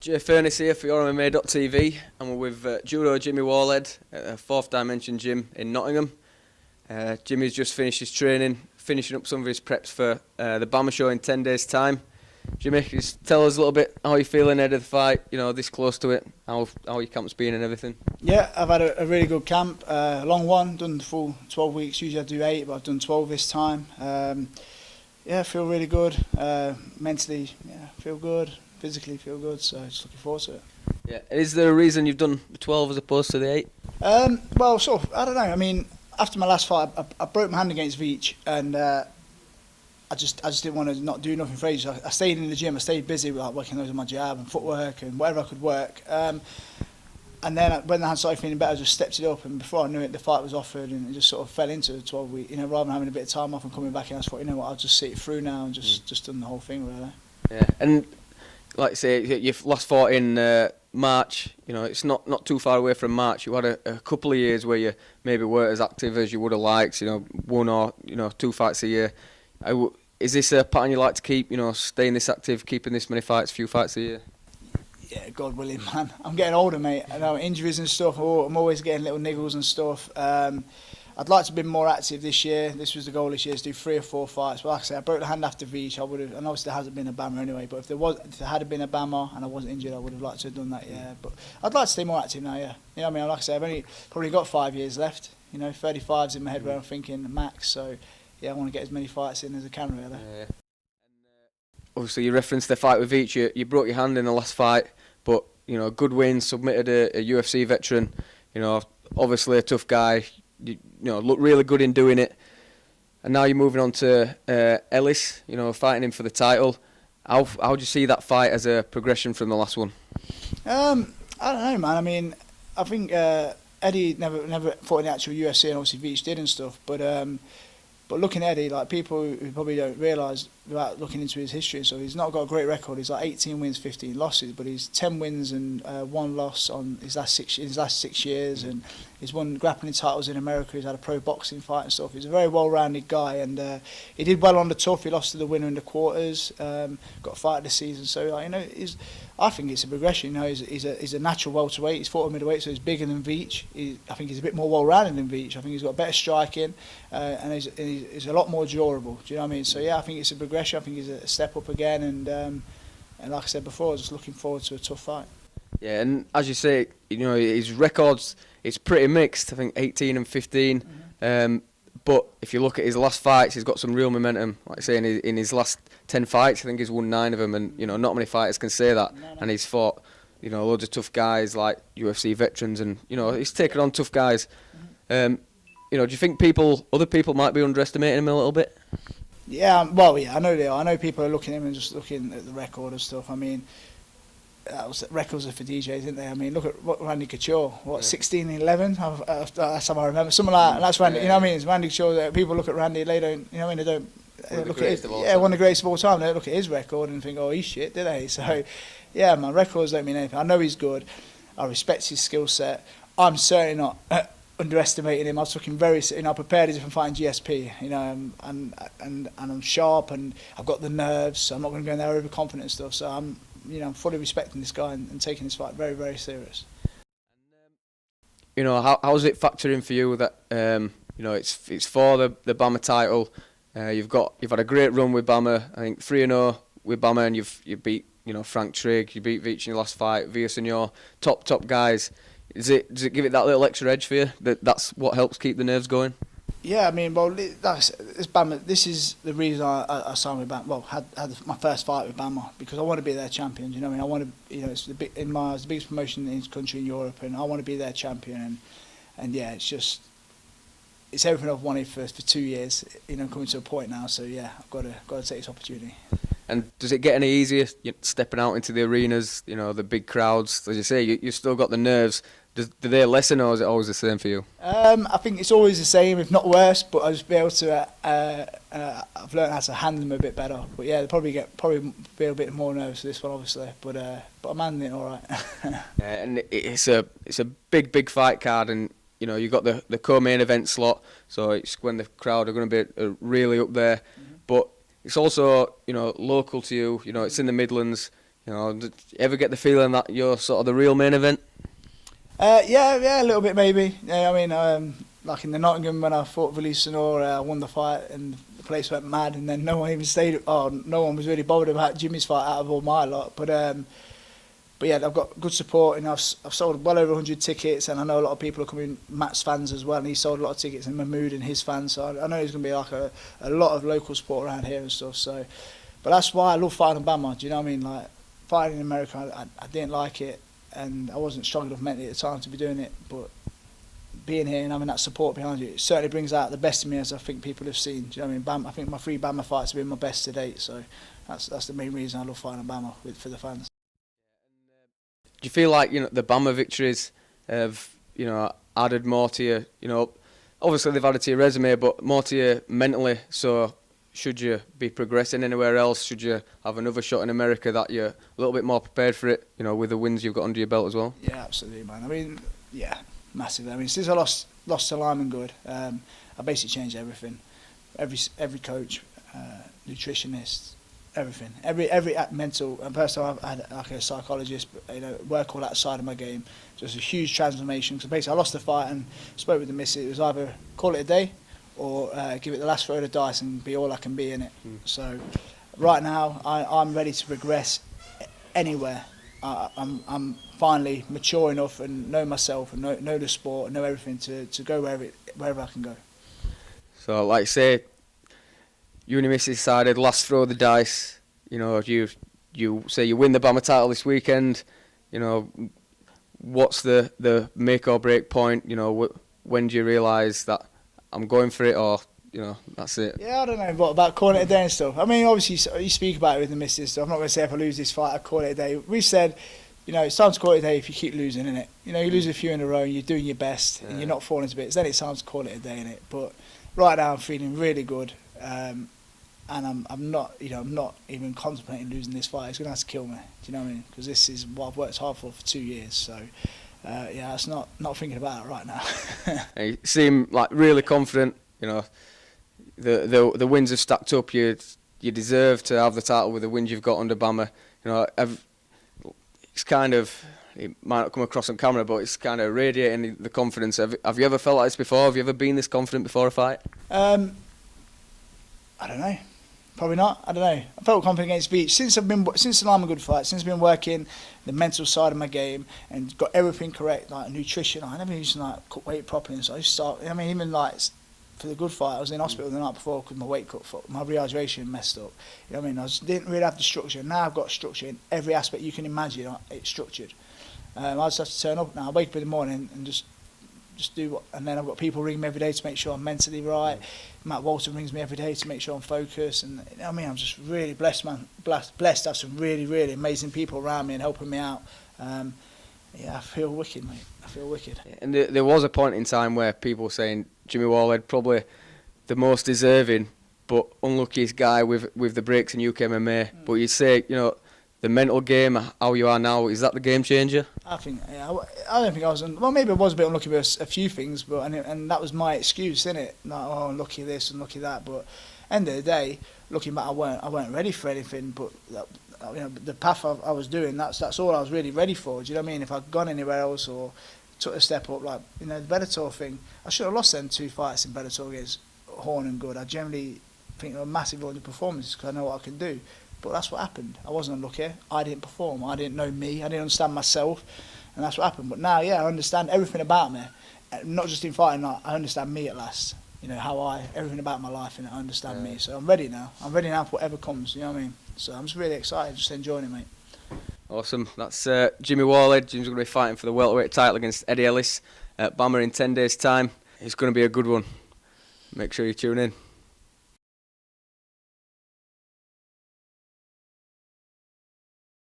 Jay Furness here for Your MMA.tv, and we're with Judo Jimmy Wallhead at Fourth Dimension Gym in Nottingham. Jimmy's just finished his training, finishing up some of his preps for the BAMMA show in 10 days' time. Jimmy, just tell us a little bit how you're feeling ahead of the fight, you know, this close to it, how your camp's been and everything. Yeah, I've had a really good camp, long one, done the full 12 weeks, usually I do 8, but I've done 12 this time. Yeah, I feel really good, mentally, yeah, feel good, physically feel good, so just looking forward to it. Yeah, is there a reason you've done the 12 as opposed to the 8? Well, sort of, I don't know, I mean, after my last fight, I broke my hand against Veach, and I just didn't want to not do nothing for ages. I stayed in the gym, I stayed busy with like working on my jab and footwork and whatever I could work. And then when the hand started feeling better, I just stepped it up, and before I knew it, the fight was offered, and it just sort of fell into the 12 week. You know, rather than having a bit of time off and coming back in, I just thought, you know what, I'll just see it through now and just done the whole thing really. Yeah, and like I say, you've last fought in March. You know, it's not too far away from March. You had a couple of years where you maybe weren't as active as you would have liked. You know, 1 or 2 fights a year. Is this a pattern you like to keep? You know, staying this active, keeping this many fights, few fights a year. Yeah, God willing, man. I'm getting older, mate. I know injuries and stuff. I'm always getting little niggles and stuff. I'd like to be more active this year. This was the goal this year, to do 3 or 4 fights. But like I said, I broke the hand after Veach. I would have, and obviously there hasn't been a BAMMA anyway. But if there had been a BAMMA and I wasn't injured, I would have liked to have done that. Yeah, but I'd like to stay more active now. Yeah, you know what I mean. Like I said, I've only probably got 5 years left. You know, 35's in my head where I'm thinking max. So yeah, I want to get as many fights in as I can really. Yeah. Obviously, you referenced the fight with Veach. You broke your hand in the last fight, but you know, good win. Submitted a UFC veteran. You know, obviously a tough guy. You know, looked really good in doing it. And now you're moving on to Ellis. You know, fighting him for the title. How do you see that fight as a progression from the last one? I don't know, man. I mean, I think Eddy never fought in the actual UFC, and obviously Veach did and stuff. But looking at Eddy, like people who probably don't realise without looking into his history, so he's not got a great record. He's like 18 wins, 15 losses, but he's 10 wins and 1 loss on his last 6 years, and he's won grappling titles in America. He's had a pro boxing fight and stuff. He's a very well-rounded guy, and he did well on the tough. He lost to the winner in the quarters, got a fight this season. So like, you know, I think it's a progression. You know, he's a natural welterweight. He's fought at middleweight, so he's bigger than Veach. I think he's a bit more well-rounded than Veach. I think he's got better striking, and he's a lot more durable. Do you know what I mean? So yeah, I think it's a progression. I think he's a step up again, and like I said before, just looking forward to a tough fight. Yeah, and as you say, you know, his records, it's pretty mixed. I think 18 and 15. But if you look at his last fights, he's got some real momentum. Like I say, in his last 10 fights, I think he's won 9 of them, and you know, not many fighters can say that. No. And he's fought, you know, loads of tough guys like UFC veterans, and you know, he's taken on tough guys. You know, do you think other people might be underestimating him a little bit? Yeah, well, yeah, I know they are. I know people are looking at him and just looking at the record and stuff. I mean, records are for DJs, isn't they? I mean, look at Randy Couture, 16 and 11? That's how I remember. Something like that. And that's Randy, you know what I mean? It's Randy Couture. People look at Randy, they don't, you know what I mean? They don't look at his, one of the greatest of all time. They don't look at his record and think, oh, he's shit, do they? So, yeah, my records don't mean anything. I know he's good. I respect his skill set. I'm certainly not underestimating him. I took him very, you know, I prepared as if I'm fighting GSP, you know, and I'm sharp and I've got the nerves, so I'm not going to go in there overconfident and stuff. So I'm fully respecting this guy and taking this fight very, very serious. You know, how's it factoring for you that you know, it's for the BAMMA title? You've had a great run with BAMMA. I think 3-0 with BAMMA, and you beat, you know, Frank Trigg, you beat Veach in your last fight, Villasenor, top guys. Does it give it that little extra edge for you? That's what helps keep the nerves going? Yeah, I mean, well, BAMMA. This is the reason I signed with BAMMA. Well, had my first fight with BAMMA, because I want to be their champion. You know what I mean? I want to, you know, it's in my eyes the biggest promotion in this country in Europe, and I want to be their champion. And yeah, it's everything I've wanted for 2 years. You know, coming to a point now. So yeah, I've got to take this opportunity. And does it get any easier stepping out into the arenas? You know, the big crowds. As you say, you've still got the nerves. Do they lessen, or is it always the same for you? I think it's always the same, if not worse. But I just be able to. I've learned how to handle them a bit better. But yeah, they'll probably be a bit more nervous for this one, obviously. But I'm handling it all right. Yeah, and it's a big fight card, and you know, you've got the co-main event slot, so it's when the crowd are going to be really up there. But it's also, you know, local to you. You know, it's in the Midlands. You know, did you ever get the feeling that you're sort of the real main event? Yeah, a little bit maybe. Yeah, I mean, like in the Nottingham when I fought Willie Sonora, I won the fight and the place went mad, and then no one even stayed. Oh, no one was really bothered about Jimmy's fight out of all my lot. But yeah, I've got good support, and I've sold well over 100 tickets, and I know a lot of people are coming. Matt's fans as well, and he sold a lot of tickets, and Mahmood and his fans. So I know there's going to be like a lot of local support around here and stuff. So, but that's why I love fighting in BAMMA. Do you know what I mean? Like fighting in America, I didn't like it, and I wasn't strong enough mentally at the time to be doing it. But being here and having that support behind you, it certainly brings out the best in me, as I think people have seen. Do you know what I mean? I think my 3 BAMMA fights have been my best to date. So that's the main reason I love fighting in BAMMA for the fans. Do you feel like, you know, the BAMMA victories have, you know, added more to you? You know, obviously they've added to your resume, but more to you mentally. So should you be progressing anywhere else? Should you have another shot in America that you're a little bit more prepared for it? You know, with the wins you've got under your belt as well. Yeah, absolutely, man. I mean, yeah, massively. I mean, since I lost to Lyman Good, I basically changed everything. Every coach, nutritionist, everything, every mental and personal. I've had like a psychologist, you know, work all that side of my game. So it's a huge transformation. So basically, I lost the fight and spoke with the missus. It was either call it a day or give it the last throw of the dice and be all I can be in it. So right now, I'm ready to progress anywhere. I'm finally mature enough and know myself and know the sport and know everything to go wherever I can go. So, like I say, you and your missus decided last throw of the dice. You know, you say you win the BAMMA title this weekend. You know, what's the make or break point? You know, when do you realise that I'm going for it, or you know, that's it? Yeah, I don't know what about calling it a day and stuff. I mean, obviously you speak about it with the missus, so I'm not going to say if I lose this fight I call it a day. We've said, you know, it's time to call it a day if you keep losing, innit? You know, you lose a few in a row and you're doing your best and you're not falling to bits, then it's time to call it a day, innit? But right now I'm feeling really good. And I'm not even contemplating losing this fight. It's going to have to kill me. Do you know what I mean? Because this is what I've worked hard for 2 years. So, yeah, it's not thinking about it right now. You seem like really confident. You know, the wins have stacked up. You deserve to have the title with the wins you've got under BAMMA. You know, it's kind of, it might not come across on camera, but it's kind of radiating the confidence. Have you ever felt like this before? Have you ever been this confident before a fight? I don't know. Probably not. I don't know. I felt confident against Beach since the Lyman Good fight. Since I've been working the mental side of my game and got everything correct, like nutrition. I never used to like cut weight properly, and so I used to start. I mean, even like for the Good fight, I was in hospital the night before because my weight cut, my rehydration messed up. You know what I mean? I didn't really have the structure. Now I've got structure in every aspect you can imagine. It's structured. I just have to turn up now. I wake up in the morning and just do what, and then I've got people ring me every day to make sure I'm mentally right. Matt Walton rings me every day to make sure I'm focused, and you know what I mean, I'm just really blessed, man. Blessed to have some really, really amazing people around me and helping me out. Yeah, I feel wicked, mate. I feel wicked. And there was a point in time where people were saying Jimmy Wallhead probably the most deserving but unluckiest guy with the breaks in UK MMA. But you'd say, you know, the mental game, how you are now, is that the game changer? I think, yeah, I don't think I was, well, maybe I was a bit unlucky with a few things, but and that was my excuse, innit? Like, oh, unlucky this and lucky that. But end of the day, looking back, I weren't ready for anything. But you know, the path I was doing, that's all I was really ready for. Do you know what I mean? If I'd gone anywhere else or took a step up, like, you know, the Bellator thing, I should have lost them 2 fights in Bellator against Horn and Good. I generally think they were massive underperformances because I know what I can do. But that's what happened. I wasn't unlucky. I didn't perform. I didn't know me. I didn't understand myself. And that's what happened. But now, yeah, I understand everything about me. Not just in fighting, like, I understand me at last. You know, everything about my life, and I understand me. So I'm ready now. I'm ready now for whatever comes, you know what I mean? So I'm just really excited, just enjoying it, mate. Awesome. That's Jimmy Wallhead. Jim's going to be fighting for the welterweight title against Eddy Ellis at BAMMA in 10 days' time. It's going to be a good one. Make sure you tune in.